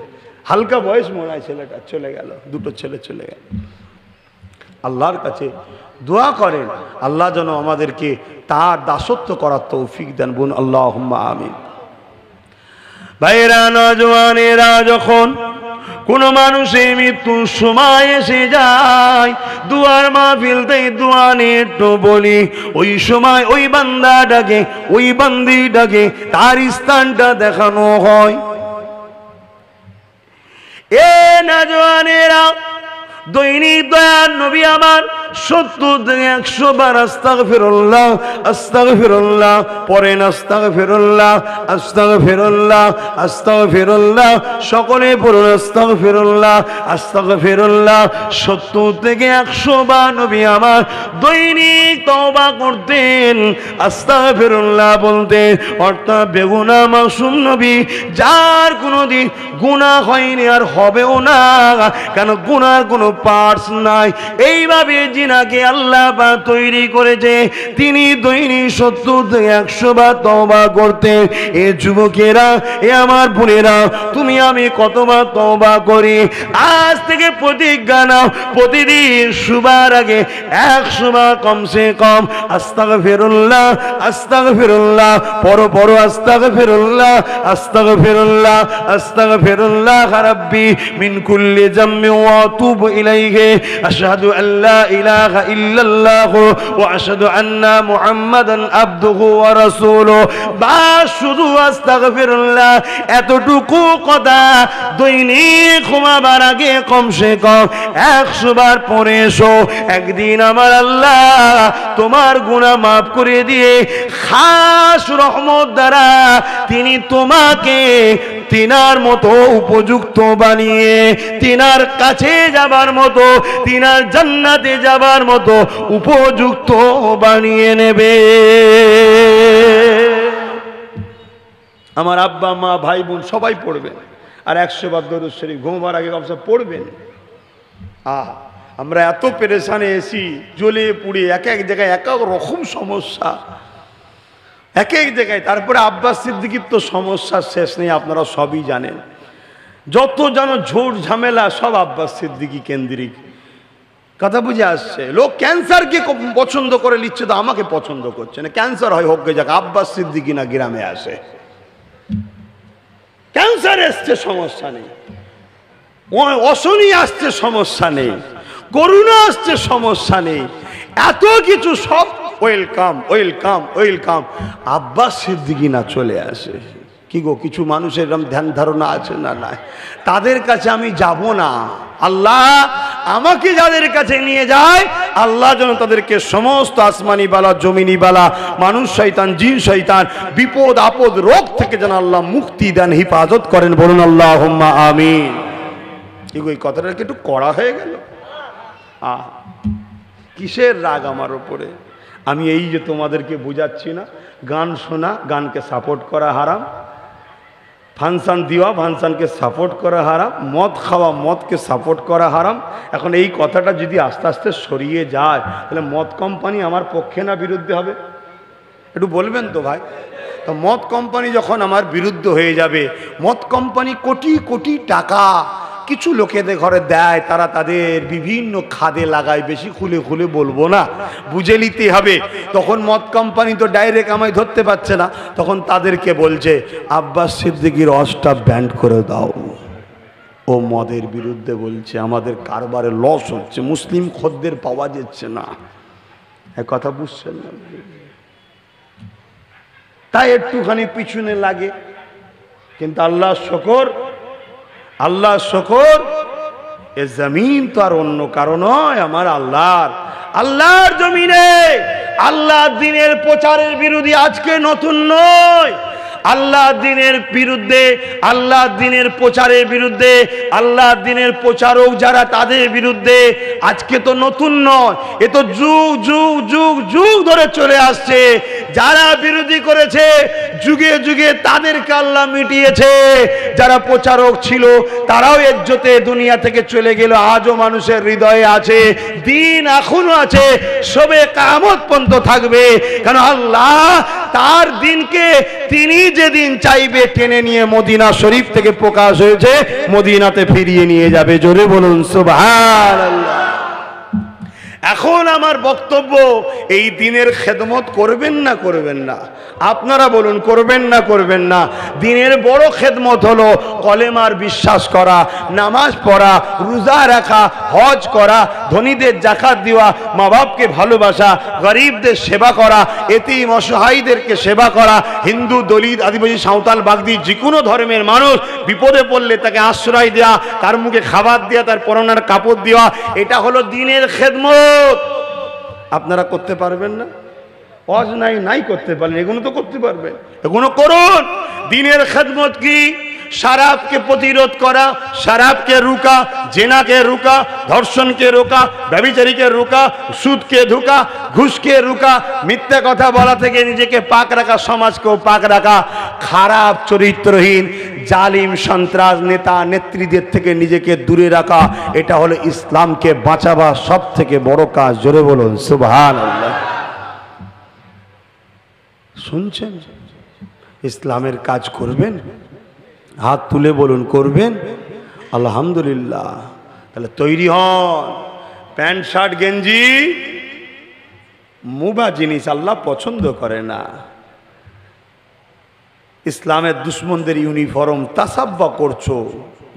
হালকা বয়স মনে হয় ছেলেটা, চলে গেল, 2টো ছেলে চলে গেল। আল্লাহর কাছে দোয়া করেন আল্লাহ যেন আমাদেরকে তার দাসত্ব করার তৌফিক দেন। বোন আল্লাহুম্মা আমিন। ভাইরা, নওজওয়ানেরা, যখন কোন মানুষের মৃত্যুর সময় এসে যায়, দুয়ার মাহফিলতে দোয়া নিয়ে একটু বলি, ওই সময় ওই বান্দাটাকে, ওই বান্দিটাকে তার স্থানটা দেখানো হয়। এ নওজওয়ানেরা, দৈনিক দয়ার নবী আমার 70 থেকে 100 বার আস্তাগফিরুল্লাহ আস্তাগফিরুল্লাহ পড়েন, আস্তাগফিরুল্লাহ আস্তাগফিরুল্লাহ আস্তাগফিরুল্লাহ, সকলে পড়ুন আস্তাগফিরুল্লাহ আস্তাগফিরুল্লাহ। 70 থেকে 100 বার নবী আমার দৈনিক তওবা করতেন, আস্তাগফিরুল্লাহ বলতেন। অর্থাৎ বেগুনাহ মাসুম নবী, যার কোনোদিন গুনাহ হয়নি আর হবেও না, কেন গুনার কোনো পার্টস নাই। এইভাবে জিনাকে আল্লাহ পাক তৈরি করেছে, তিনি দৈনিক 70 থেকে 100 বার তওবা করতেন। এ যুবকেরা, এ আমার বোনেরা, তুমি আমি কতবার তওবা করি? আজ থেকে প্রতিজ্ঞা নাও, প্রতিদিন শুবার আগে 100 বার কমসে কম আস্তাগফিরুল্লাহ আস্তাগফিরুল্লাহ পড়ো পড়ো, আস্তাগফিরুল্লাহ আস্তাগফিরুল্লাহ আস্তাগফিরুল্লাহ রাব্বি মিন কুল্লি যামবি ওয়া আতুবু ইলাইহি আশহাদু আল্লা ইলাহা ইল্লাল্লাহ ওয়া আশহাদু আন্না মুহাম্মাদান আবদুহু ওয়া রাসূলুহু। বাস শুধু আস্তাগফিরুল্লাহ, এতটুকু কথা দৈনিক ঘুমাবার আগে কমসে কম 100 বার পড়ে এসো। একদিন আমার আল্লাহ তোমার গুনাহ মাফ করে দিয়ে খাস রহমত দ্বারা তিনি তোমাকে তিনার মতো উপযুক্ত বানিয়ে, তিনার কাছে যাবার মতো, তিনার জান্নাতে যাবার মতো উপযুক্ত বানিয়ে নেবে। আমার আব্বা মা ভাই বোন সবাই পড়বেন, আর 100 বার দরুদ শরীফ ঘুমাবার আগে কমসে পড়বেন। আমরা এত পেরেশানে এসি, জ্বলে পুড়ে এক এক জায়গায় এক এক রকম সমস্যা, এক এক জায়গায়। তারপরে আব্বাস সিদ্দিকীর তো সমস্যার শেষ নেই, আপনারা সবই জানেন। যত যেন ঝোট ঝামেলা সব আব্বাস সিদ্দিকী কেন্দ্রিক। কথা বুঝে আসছে? লোক ক্যান্সারকে পছন্দ করে নিচ্ছে, তো আমাকে পছন্দ করছে না। ক্যান্সার হয় হোক যাক, আব্বাস সিদ্দিকী না গ্রামে আসে। ক্যান্সার এসছে সমস্যা নেই, অশনি আসছে সমস্যা নেই, করোনা আসছে সমস্যা নেই, এত কিছু সব welcome welcome welcome. Abbas Siddiqui না চলে আসে। কি গো, কিছু মানুষের এরকম ধ্যান ধারণা আছে না? নাই, তাদের কাছে আমি যাব না। আল্লাহ আমাকে যাদের কাছে নিয়ে যায়, আল্লাহ যেন তাদেরকে সমস্ত আসমানি বালা জমিনি বালা, মানুষ শয়তান জিন শয়তান, বিপদ আপদ রোগ থেকে যেন আল্লাহ মুক্তি দেন, হিফাজত করেন। বলুন আল্লাহুম্মা আমিন। কি গো, এই কথাটা কি একটু কড়া হয়ে গেল? কিসের রাগ আমার ওপরে? আমি এই যে তোমাদেরকে বুঝাচ্ছি না, গান শোনা, গানকে সাপোর্ট করা হারাম, ফাংশন দেওয়া, ফাংশনকে সাপোর্ট করা হারাম, মদ খাওয়া, মদকে সাপোর্ট করা হারাম। এখন এই কথাটা যদি আস্তে আস্তে সরিয়ে যায়, তাহলে মদ কোম্পানি আমার পক্ষে না বিরুদ্ধে হবে? একটু বলবেন তো ভাই। তো মদ কোম্পানি যখন আমার বিরুদ্ধে হয়ে যাবে, মদ কোম্পানি কোটি কোটি টাকা কিছু লোকেদের ঘরে দেয়, তারা তাদের বিভিন্ন খাদে লাগায়, বেশি খুলে খুলে বলবো না, বুঝে নিতে হবে। তখন মদ কোম্পানি তো ডাইরেক্ট আমায় ধরতে পারছে না, তখন তাদেরকে বলছে আব্বাস সিদ্দিকীর অস্টাফ ব্যান্ড করে দাও। ও মদের বিরুদ্ধে বলছে, আমাদের কারবারে লস হচ্ছে, মুসলিম খদ্দের পাওয়া যাচ্ছে না। এক কথা বুঝছেন না? তাই একটুখানি পিছনে লাগে, কিন্তু আল্লাহ শুকর, আল্লাহ শুকর, এ জমিন তো আর অন্য কারো নয়, আমার আল্লাহর। আল্লাহর জমিনে আল্লাহ দিনের প্রচারের বিরোধী আজকে নতুন নয়। আল্লাহ দিনের বিরুদ্ধে, আল্লাহ দিনের প্রচারের বিরুদ্ধে, আল্লাহ দিনের প্রচারক যারা, তাদের বিরুদ্ধে আজকে তো নতুন নয়, এ তো যুগ যুগ যুগ যুগ ধরে চলে আসছে। যারা বিরোধী করেছে যুগে যুগে তাদেরকে আল্লাহ মিটিয়েছে। যারা প্রচারক ছিল তারাও ইজ্জতে দুনিয়া থেকে চলে গেল, আজও মানুষের হৃদয়ে আছে, দিন এখনো আছে, সবে কিয়ামত পর্যন্ত থাকবে। কারণ আল্লাহ তার দিনকে তিনি যেদিন চাইবে টেনে নিয়ে মদিনা শরীফ থেকে প্রকাশ হয়েছে, মদিনাতে ফিরিয়ে নিয়ে যাবে। জোরে বলুন সুবহানাল্লাহ। এখন আমার বক্তব্য, এই দিনের খেদমত করবেন না করবেন না? আপনারা বলুন, করবেন না করবেন না? দিনের বড় খেদমত হলো কলেমার বিশ্বাস করা, নামাজ পড়া, রোজা রাখা, হজ করা, ধনীদের জাকাত দেওয়া, মা বাপকে ভালোবাসা, গরিবদের সেবা করা, এতিম অসহায়দেরকে সেবা করা, হিন্দু, দলিত, আদিবাসী, সাঁওতাল, বাগদি, যে কোনো ধর্মের মানুষ বিপদে পড়লে তাকে আশ্রয় দেওয়া, তার মুখে খাবার দেওয়া, তার পরনের কাপড় দেওয়া, এটা হলো দিনের খেদমত। আপনারা করতে পারবেন না? ওয়াজ নাই করতে পারলেন, এগুলো তো করতে পারবেন, এগুলো করুন। দিনের খেদমত কি? শরাবকে প্রতিরোধ করা, শরাবকে রুকা, জেনাকে রুকা, ধর্ষণকে রোকা, ব্যভিচারীকে রুকা, সুদকে ধোকা, ঘুষকে রুকা, মিথ্যা কথা বলা থেকে নিজেকে পাক রাখা, সমাজকেও পাক রাখা, খারাপ চরিত্রহীন জালিম সন্ত্রাস নেতা নেত্রীদের থেকে নিজেকে দূরে রাখা, এটা হলো ইসলামকে বাঁচাবার সব থেকে বড় কাজ। জোরে বলুন সুবহানাল্লাহ। শুনছেন? ইসলামের কাজ করবেন? হাত তুলে বলুন, করবেন? আলহামদুলিল্লাহ। তাহলে তৈরি হন। প্যান্ট শার্ট গেঞ্জি মুবা জিনিস আল্লাহ পছন্দ করে না। ইসলামের দুশ্মনদের ইউনিফর্ম তাসাব্বা করছো,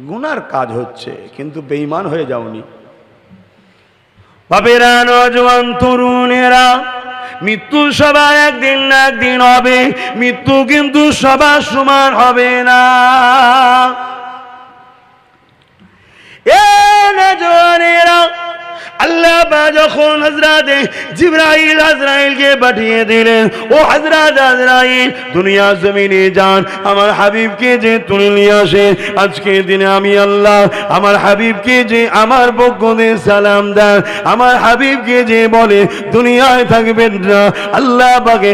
গুনার কাজ হচ্ছে, কিন্তু বেঈমান হয়ে যাওনি। বাবেরা, নওজোয়ান তরুণেরা, মৃত্যু সবার একদিন না একদিন হবে, মৃত্যু কিন্তু সবার সমান হবে না। এ নওজোয়ানেরা, আল্লাহ যখন হযরতে জিবরাইল আজরাইলকে পাঠিয়ে দিলেন, ও হযরত আজরাইল দুনিয়া জমিনে যান, আমার হাবিবকে যে তুলে নিয়ে আসে। আজকে দিনে আমি আল্লাহ আমার হাবিবকে যে আমার পক্ষ দিয়ে সালাম দেন, আমার হাবিবকে যে বলে দুনিয়ায় থাকবেন না, আল্লাহ পাকে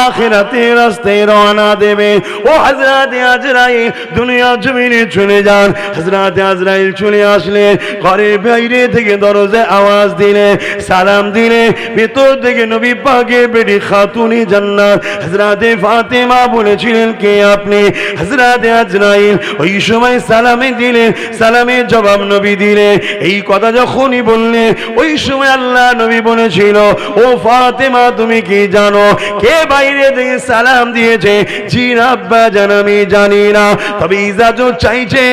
আখিরাতের রাস্তায় রওনা দেবে। ও হযরতে আজরাইল দুনিয়া জমিনে চলে যান। হযরতে আজরাইল চলে আসলে ঘরের বাইরে থেকে দরজায় আওয়াজ দিলে, সালাম দিলে, ভেতর থেকে নবী পাকের বেটি খাতুনে জান্নাত হযরতে ফাতেমা বলেছিলেন, কে আপনি? হযরতে আজরাইল ওই সময় সালামে দিলেন, সালামের জবাব নবী দিলে। এই কথা যখনই বললেন, ওই সময় আল্লাহ নবী বলেছিল, ও ফাতেমা তুমি কি জানো কে বাইরে থেকে সালাম দিয়েছে? জি আব্বা জান, আমি জানি না, তবে ইজাজত চাইছে,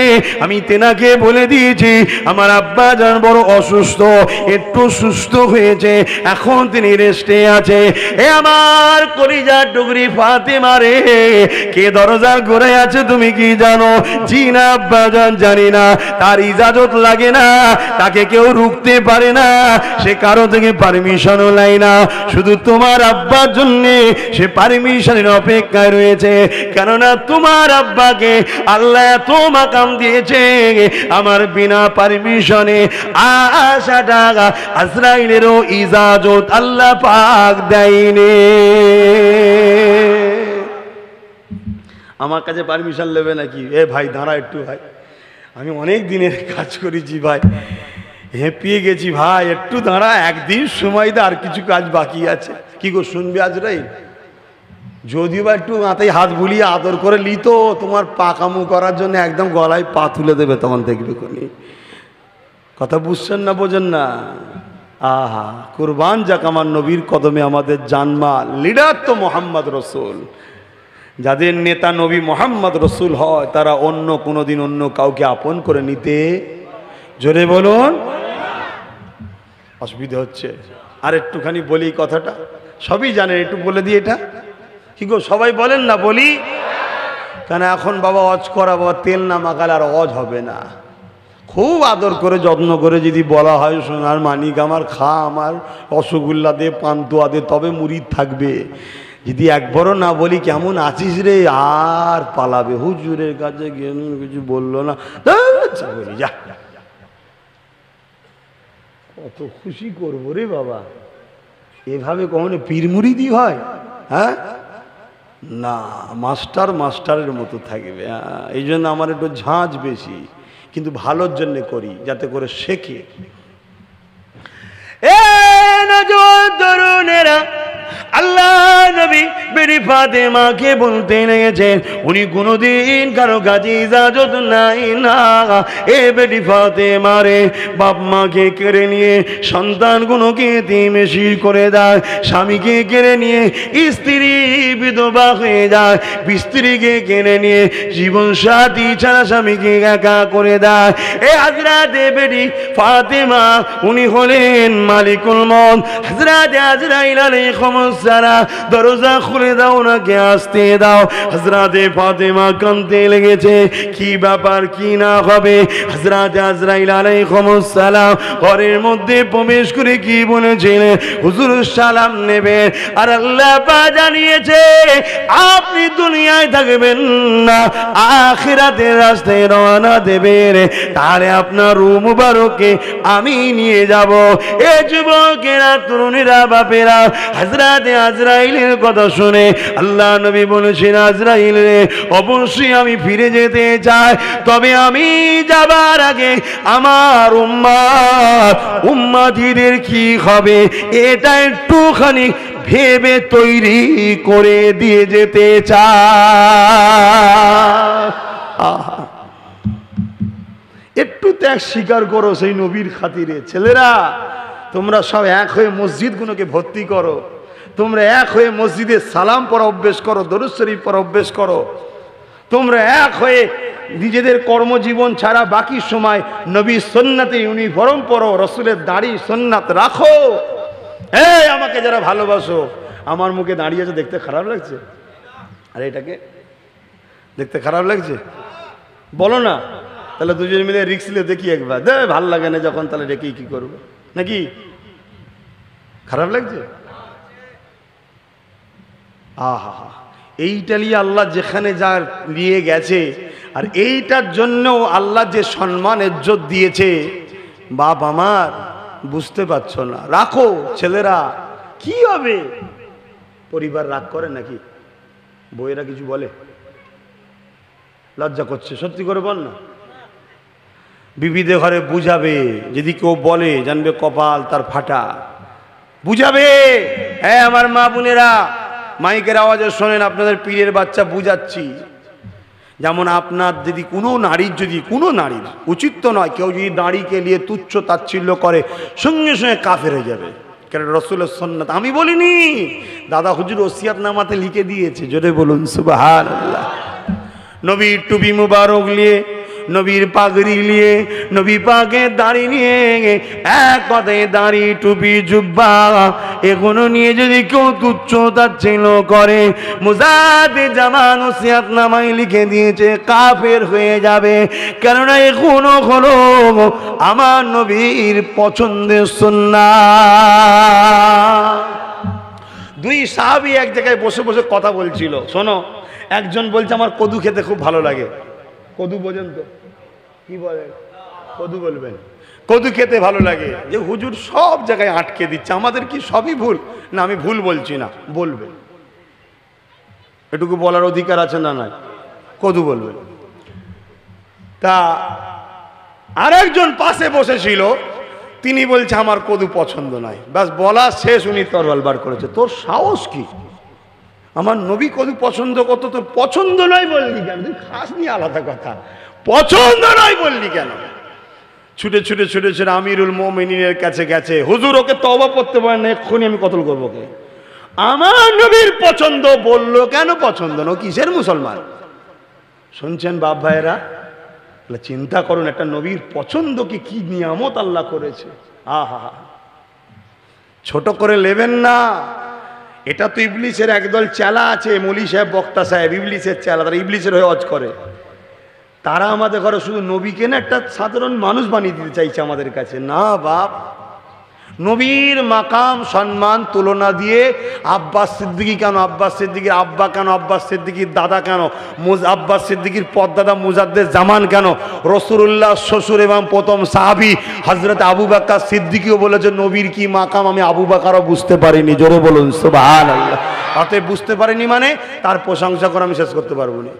আমি তেনাকে বলে দিয়েছি আমার আব্বা জান বড় অসুস্থ, একটু সুস্থ হয়েছে, এখন তিনি রেস্টে আছে। এ আমার কলিজার টুকরি ফাতেমা রে, কে দরজার ঘরে আছে তুমি কি জানো? জি না আব্বা জান, জানি না। তার ইজাজত লাগে না, তাকে কেউ রুখতে পারে না, সে কারো থেকে পারমিশনও নেয় না, শুধু তোমার আব্বার জন্য সে পারমিশনের অপেক্ষায় রয়েছে। কেননা তোমার আব্বাকে আল্লাহ এত মাকাম দিয়েছে, আমার বিনা পারমিশনে আসাটা আজরাইলেরও ইজাজত আল্লাহ পাক দেয়নি। আমার কাছে পারমিশন নেবে নাকি? এ ভাই দাঁড়া একটু, ভাই আমি অনেক দিনের কাজ করেছি ভাই, হেঁপিয়ে গেছি ভাই, একটু দাঁড়া, একদিন সময় দে, আর কিছু কাজ বাকি আছে। কি গো শুনবে আজরাইল? যদিও বা একটু মাথায় হাত বুলিয়ে আদর করে লিত, তোমার পাকামু করার জন্য একদম গলায় পা তুলে দেবে, তখন দেখবে কোনি। কথা বুঝছেন না, বোঝেন না? আহা, কুরবান যাক আমার নবীর কদমে আমাদের জানমাল। লিডার তো মোহাম্মদ রসুল। যাদের নেতা নবী মোহাম্মদ রসুল হয়, তারা অন্য কোনোদিন অন্য কাউকে আপন করে নিতে, জোরে বলুন, অসুবিধা হচ্ছে। আর একটুখানি বলি কথাটা, সবই জানেন, একটু বলে দিই এটা। কি গো সবাই বলেন না? বলি কেন? এখন বাবা অজ করা, বাবা তেল না মাখালে আর অজ হবে না। খুব আদর করে যত্ন করে যদি বলা হয়, সোনার মানিক আমার, খা আমার, রসগোল্লা দে, পান্তুয়া দে, তবে মুরিদ থাকবে। যদি একবারও না বলি কেমন আছিস রে, আর পালাবে। হুজুরের কাছে গিয়ে কিছু বললো না, বলি যা, কত খুশি করবো রে বাবা। এভাবে কখনো পীর মুরিদি হয়? হ্যাঁ না, মাস্টার মাস্টারের মতো থাকবে। এই জন্য আমার একটু ঝাঁঝ বেশি, কিন্তু ভালোর জন্য করি, যাতে করে শেখে। এ নওজোয়ান তরুণেরা, আল্লাহ নবী বেটি ফাতেমাকে বলতে লেগেছেন, উনি কোনোদিন কারো কাছে ইজাজত নাই না। এ বেটি ফাতেমা রে, বাপ মাকে কেড়ে নিয়ে সন্তানগুলোকে তিমেশি করে দেয়, স্বামীকে কেড়ে নিয়ে স্ত্রী বিধবা হয়ে যায়, স্ত্রীকে কেড়ে নিয়ে জীবন সাথী ছাড়া স্বামীকে একা করে দেয়। এ হযরতে বেটি ফাতেমা উনি হলেন মালিকুল মউত। হযরতে আজরাইল আলাইহিস সালাম দরজা খুলে দাও, ওনাকে আসতে দাও। হযরতে ফাতেমা কাঁদতে লেগেছে, কি ব্যাপার, কি না হবে। হযরতে আজরাইল আলাইহিস সালাম ঘরের মধ্যে প্রবেশ করে কি বলেছিলেন, হুজুর সালাম নেবেন, আর আল্লাহ পাক জানিয়েছে আপনি দুনিয়ায় থাকবেন না, আখিরাতের রাস্তায় রওনা দেবেন, তাহলে আপনার রূহ মুবারককে আমি নিয়ে যাব। এ যুবকেরা, তরুণীরা, বাপেরা, হযরতে আজরাইলের কথা শুনে আল্লাহ নবী বলেছেন, আজরাইল রে, অবশ্যই আমি ফিরে যেতে চাই, তবে আমি যাবার আগে আমার উম্মতিদের কি হবে এটা একটুখানি ভেবে তৈরি করে দিয়ে যেতে চাই। একটু ত্যাগ স্বীকার করো সেই নবীর খাতিরে। ছেলেরা, তোমরা সব এক হয়ে মসজিদগুলোকে ভর্তি করো, তোমরা এক হয়ে মসজিদে সালাম পড়া অভ্যেস করো, দরুদ শরীফ পড়া অভ্যেস করো, তোমরা এক হয়ে নিজেদের কর্মজীবন ছাড়া বাকি সময় নবীর সুন্নাতে ইউনিফর্ম পরো, রসুলের দাড়ি সুন্নাত রাখো। এই আমাকে যারা ভালোবাসো, আমার মুখে দাঁড়িয়ে আছে, দেখতে খারাপ লাগছে? আরে এটাকে দেখতে খারাপ লাগছে? বলো না, তাহলে দুজন মিলে রিক্স নিয়ে দেখি একবার। দে ভাল লাগে না যখন, তাহলে ডেকে কি করবো নাকি? খারাপ লাগছে? আহা, এইটা নিয়ে আল্লাহ যেখানে যা নিয়ে গেছে, আর এইটার জন্য আল্লাহ যে সম্মান ইজ্জত দিয়েছে, বাপ আমার বুঝতে পারছো না। রাখো ছেলেরা, কি হবে? পরিবার রাগ করে নাকি? বইয়েরা কিছু বলে? লজ্জা করছে, সত্যি করে বল না। বিবিদের ঘরে বুঝাবে, যদি কেউ বলে জানবে কপাল তার ফাটা। বুঝাবে। হ্যাঁ আমার মা বোনেরা, মাইকের আওয়াজে শোনেন, আপনাদের পীরের বাচ্চা বুঝাচ্ছি। যেমন আপনার যদি কোনো নারীর, উচিত তো নয়, কেউ যদি দাড়িকে নিয়ে তুচ্ছ তাচ্ছিল্য করে, সঙ্গে সঙ্গে কাফের হয়ে যাবে। কেন? রসুলের সুন্নাত আমি বলিনি, দাদা হুজুর ওসিয়াত নামাতে লিখে দিয়েছে। জোরে বলুন সুবহানাল্লাহ। নবীর টুপি মুবারক নিয়ে, নবীর পাগড়ি নিয়ে, নবী পাকের দাড়ি নিয়ে, এক কথায় দাড়ি, টুপি, জুব্বা এগুলো নিয়ে যদি কেউ তুচ্ছ তাচ্ছিল্য করে, মুজাদ্দিদ জামান ওসিয়াত নামায় লিখে দিয়েছে কাফের হয়ে যাবে। কেননা এগুলো হলো আমার নবীর পছন্দের সুন্নাত। দুই সাহাবী এক জায়গায় বসে বসে কথা বলছিল। শোনো, একজন বলছে আমার কদু খেতে খুব ভালো লাগে। কদু বোঝেন তো? কি বলেন? কদু বলবেন? কদু খেতে ভালো লাগে। যে হুজুর সব জায়গায় আটকে দিচ্ছে, আমাদের কি সবই ভুল? না, আমি ভুল বলছি না, বলবেন, এটুকু বলার অধিকার আছে না? নাই, কদু বলবেন। তা আরেকজন পাশে বসেছিল, তিনি বলছে আমার কদু পছন্দ নয়। ব্যাস বলা শেষ, উনি তরবাল বার করেছে। তোর সাহস কি? আমার নবী কদু পছন্দ করতো, তোর পছন্দ নয় বললি কেন? তুই খাস নি আলাদা কথা, পছন্দ নয় বললি কেন? ছুটে ছুটে ছুটে ছুটে আমিরুল মুমিনিনের কাছে গেছে। হুজুর ওকে তওবা করতে পারেন না, এক্ষুনি আমি কতল করবো ওকে। আমার নবীর পছন্দ বললো কেন? পছন্দ না, কিসের মুসলমান? শুনছেন বাপ ভাইয়েরা? চিন্তা করুন, একটা নবীর পছন্দ কি নিয়ামত আল্লাহ করেছে। আহা, ছোট করে নেবেন না। এটা তো ইবলিসের একদল চেলা আছে, মৌলী সাহেব, বক্তা সাহেব, ইবলিসের চেলা, তারা ইবলিসের হয়ে হজ করে। তারা আমাদের ঘরে শুধু নবীকে না একটা সাধারণ মানুষ বানিয়ে দিতে চাইছে আমাদের কাছে। না বাপ, নবীর মাকাম সম্মান তুলনা দিয়ে আব্বাস সিদ্দিকী কেন, আব্বাস সিদ্দিকীর আব্বা কেন, আব্বাস সিদ্দিকীর দাদা কেন, আব্বাস সিদ্দিকীর পদদাদা মুজাদ্দেদ জামান কেন, রাসূলুল্লাহ শ্বশুর এবং প্রথম সাহাবী হযরত আবু বকর সিদ্দিকীও বলেছে নবীর কি মাকাম আমি আবু বকরও বুঝতে পারিনি। জোরে বলুন সুবহানাল্লাহ। অতএব বুঝতে পারিনি মানে তার প্রশংসা করে আমি শেষ করতে পারবো না।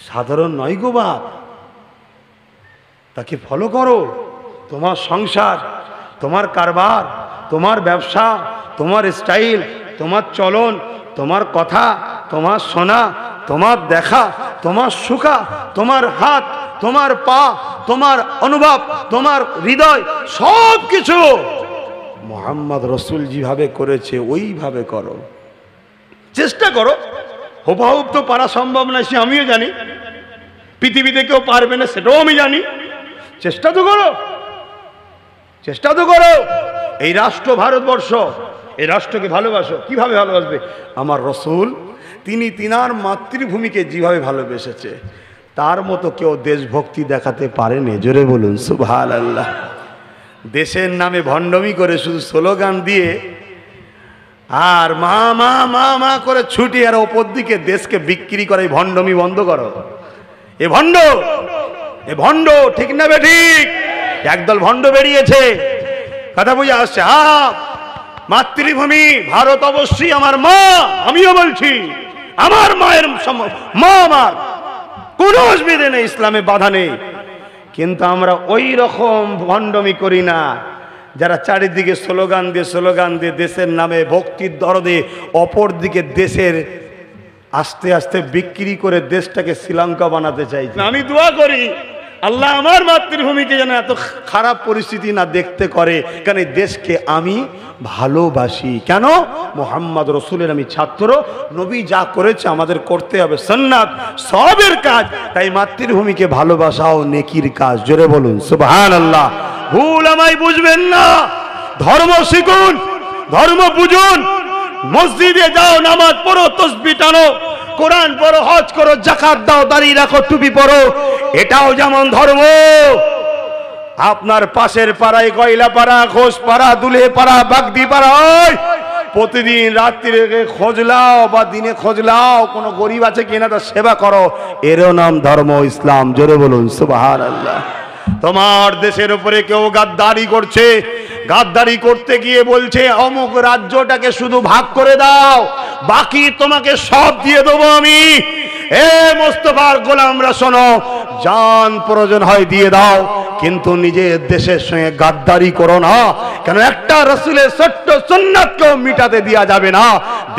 সাধারণ নয় গো বাপ, তাকে ফলো করো। তোমার সংসার, তোমার কারবার, তোমার ব্যবসা, তোমার স্টাইল, তোমার চলন, তোমার কথা, তোমার শোনা, তোমার দেখা, তোমার শুকা, তোমার হাত, তোমার পা, তোমার অনুভব, তোমার হৃদয়, সব কিছু মোহাম্মদ রসুল যেভাবে করেছে ওইভাবে করো। চেষ্টা করো। হুবহুব তো পারা সম্ভব না, সে আমিও জানি। পৃথিবীতে কেউ পারবে না সেটাও আমি জানি। চেষ্টা তো করো, চেষ্টা তো করো। এই রাষ্ট্র ভারতবর্ষ, এই রাষ্ট্রকে ভালোবাসো। কিভাবে ভালোবাসবে? আমার রসুল তিনি তিনার মাতৃভূমিকে যেভাবে ভালোবেসেছে তার মতো কেউ দেশভক্তি দেখাতে পারেনি। জোরে বলুন সুবহানাল্লাহ। দেশের নামে ভণ্ডমি করে শুধু স্লোগান দিয়ে আর মা মা মা মা করে ছুটি আর ওপর দিকে দেশকে বিক্রি করে, এই ভণ্ডমি বন্ধ করো। এ ভণ্ড, এ ভণ্ড, ঠিক না বেঠিক? একদল ভণ্ড বেরিয়েছে, কথা বুঝে আসছে। মাতৃভূমি ভারত অবশ্যই আমার মা, আমিও বলছি আমার মায়ের মা আমার, কোনো অসুবিধা নেই, ইসলামে বাধা নেই। কিন্তু আমরা ওই রকম ভণ্ডমি করি না যারা চারিদিকে স্লোগান দিয়ে দেশের নামে ভক্তির দরদে অপর দিকে দেশের আস্তে আস্তে বিক্রি করে দেশটাকে শ্রীলঙ্কা বানাতে চাইছে। আমি দোয়া করি আল্লাহ আমার মাতৃভূমিকে যেন এত খারাপ পরিস্থিতি না দেখতে করে, কারণ এই দেশকে আমি ভালোবাসি। কেন? মুহাম্মদ রসুলের আমি ছাত্র, নবী যা করেছে আমাদের করতে হবে, সুন্নাত সবের কাজ। তাই মাতৃভূমিকে ভালোবাসাও নেকির কাজ। জোরে বলুন সুবহানাল্লাহ। ভুল আমায় বুঝবেন না, ধর্ম শিখুন, ধর্ম বুঝুন। মসজিদে যাও, নামাজ পড়ো, তাসবিহ টানো, কোরআন পড়ো, হজ করো, যাকাত দাও, দাঁড়িয়ে রাখো, টুপি পরো, এটাও যেমন ধর্ম। আপনার পাশের পাড়ায় গয়লা পাড়া, ঘোষ পাড়া, দুলে পাড়া, বাগদি পাড়া, প্রতিদিন রাত্রিরে খোঁজ লাও বা দিনে খোঁজ লাও কোনো গরিব আছে কিনা তার সেবা করো, এরও নাম ধর্ম ইসলাম। জোরে বলুন সুবহানাল্লাহ। তোমার দেশের উপরে কেউ গাদ্দারি করছে, গাদ্দারি করতে গিয়ে বলছে অমুক রাজ্যটাকে শুধু ভাগ করে দাও, বাকি তোমাকে সব দিয়ে দেবো আমি। এ মোস্তফার গোলামরা শোনো, জান প্রয়োজন হয় দিয়ে দাও, কিন্তু নিজের দেশের সঙ্গে গাদ্দারি করো না। কেন? একটা রাসূলের ছোট্ট সুন্নাতকেও মিটাতে দেওয়া যাবে না।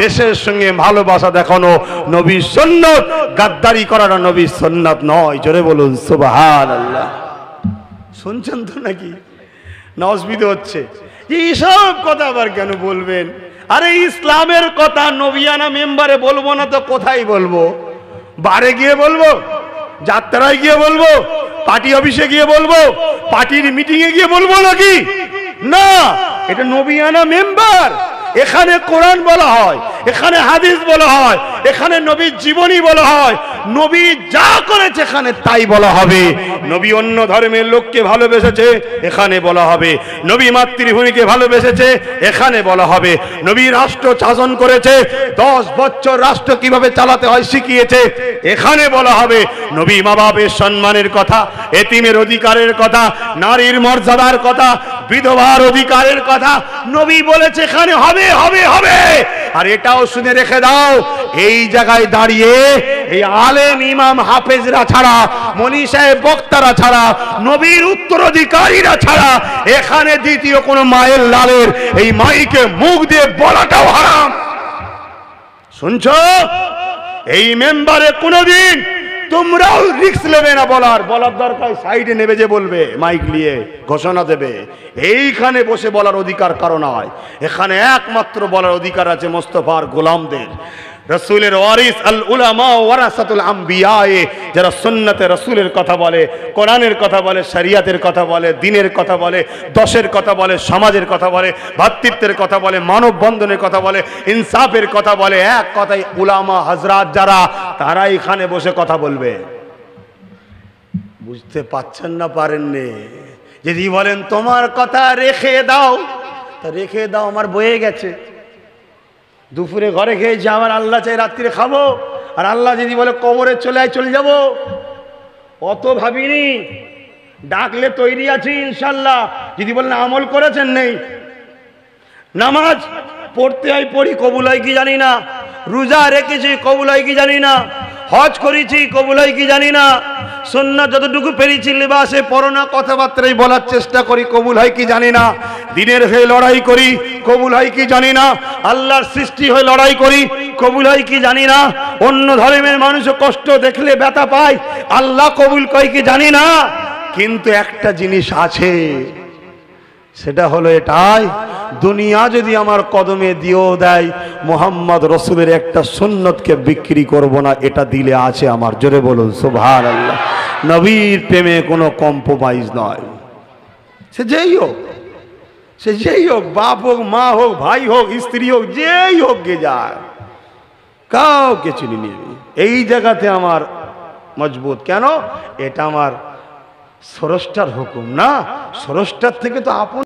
দেশের সঙ্গে ভালোবাসা দেখানো নবীর সুন্নাত, গাদ্দারি করাটা নবীর সুন্নাত নয়। জোরে বলুন সুবহানাল্লাহ। শুনছেন তো নাকি? না অসুবিধা হচ্ছে? এইসব কথা আবার কেন বলবেন? আরে ইসলামের কথা নবিয়ানা মেম্বারে বলবো না তো কোথায় বলবো? বারে গিয়ে বলবো, যাত্রায় গিয়ে বলবো, পার্টি অফিসে গিয়ে বলবো, পার্টির মিটিং এ গিয়ে বলবো নাকি? না, এটা নবিয়ানা মেম্বার। এখানে কোরআন বলা হয়, এখানে হাদিস বলা হয়, এখানে নবীর জীবনী বলা হয়, নবী যা করেছে এখানে তাই বলা হবে। নবী অন্য ধর্মের লোককে ভালোবেসেছে, এখানে বলা হবে। নবী মাতৃভূমিকে ভালোবেসেছে, এখানে বলা হবে। নবী রাষ্ট্র শাসন করেছে, 10 বছর রাষ্ট্র কিভাবে চালাতে হয় শিখিয়েছে, এখানে বলা হবে। নবী মা বাপের সম্মানের কথা, এতিমের অধিকারের কথা, নারীর মর্যাদার কথা, বিধবার অধিকারের কথা নবী বলেছে, এখানে হবে হবে হবে। আর এটাও শুনে রেখে দাও, এই জায়গায় দাঁড়িয়ে এই আলেম ইমাম হাফেজরা ছাড়া, মনি সাহেব বক্তারা ছাড়া, নবীর উত্তরাধিকারীরা ছাড়া এখানে দ্বিতীয় কোন মায়ের লালের এই মাইকে মুখ দিয়ে বলাটাও হারাম। শুনছো? এই মেম্বারে কোনদিন তোমরাও রিস্ক নেবে না, বলার দরকার সাইডে নেবে, যে বলবে মাইক নিয়ে ঘোষণা দেবে। এইখানে বসে বলার অধিকার কারো নয়। এখানে একমাত্র বলার অধিকার আছে মোস্তফার গোলামদের। রসুলের ওয়ারিস আল উলামা ওয়ারাসাতুল আম্বিয়া, যারা সুন্নতে রসুলের কথা বলে, কোরআনের কথা বলে, শরিয়াতের কথা বলে, দ্বীনের কথা বলে, দশের কথা বলে, সমাজের কথা বলে, ভ্রাতৃত্বের কথা বলে, মানব বন্ধনের কথা বলে, ইনসাফের কথা বলে, এক কথাই উলামা হযরত যারা, তারা এখানে বসে কথা বলবে। বুঝতে পাচ্ছেন না পারেননি? যদি বলেন তোমার কথা রেখে দাও, তা রেখে দাও, আমার বয়ে গেছে। দুপুরে ঘরে খেয়েছি, আমার আল্লাহ চাই রাত্রিরে খাবো, আর আল্লাহ যদি বলে কবরে চলে যাব, অত ভাবিনি। ডাকলে তৈরি আছি ইনশাল্লাহ। যদি বলেন আমল করেছেন, নেই। নামাজ পড়তে হয়, পড়ি, কবুল হয় কি জানি না। রোজা রেখেছি, কবুল হয় কি জানি না। হজ করেছি, কবুল হয় কি জানি না। সুন্নাত যতটুকু পেরেছি লিবাসে পড়ো না, কথাবার্তায় বলার চেষ্টা করি, কবুল হয় কি জানি না। দিনের হয়ে লড়াই করি, কবুল হয় কি জানি না। আল্লাহর সৃষ্টি হয়ে লড়াই করি, কবুল হয় কি জানি না। অন্য ধর্মের মানুষ কষ্ট দেখলে ব্যথা পায়, আল্লাহ কবুল করে কি জানি না। কিন্তু একটা জিনিস আছে, সেটা হলো এটাই, দুনিয়া যদি আমার কদমে দিয়েও দেয়, মোহাম্মদ রসুলের একটা সুন্নতকে বিক্রি করব না, এটা দিলে আছে আমার। জোরে বলুন সুবহানাল্লাহ। নবীর প্রেমে কোনো কম্প্রোমাইজ নয়। সে যেই হোক, সে যেই হোক, বাপ হোক, মা হোক, ভাই হোক, স্ত্রী হোক, যেই হোক গে যায়, কাউকে চিনি নিয়ে এই জায়গাতে আমার মজবুত। কেন? এটা আমার স্রষ্টার হুকুম না, স্রষ্টার থেকে তো আপন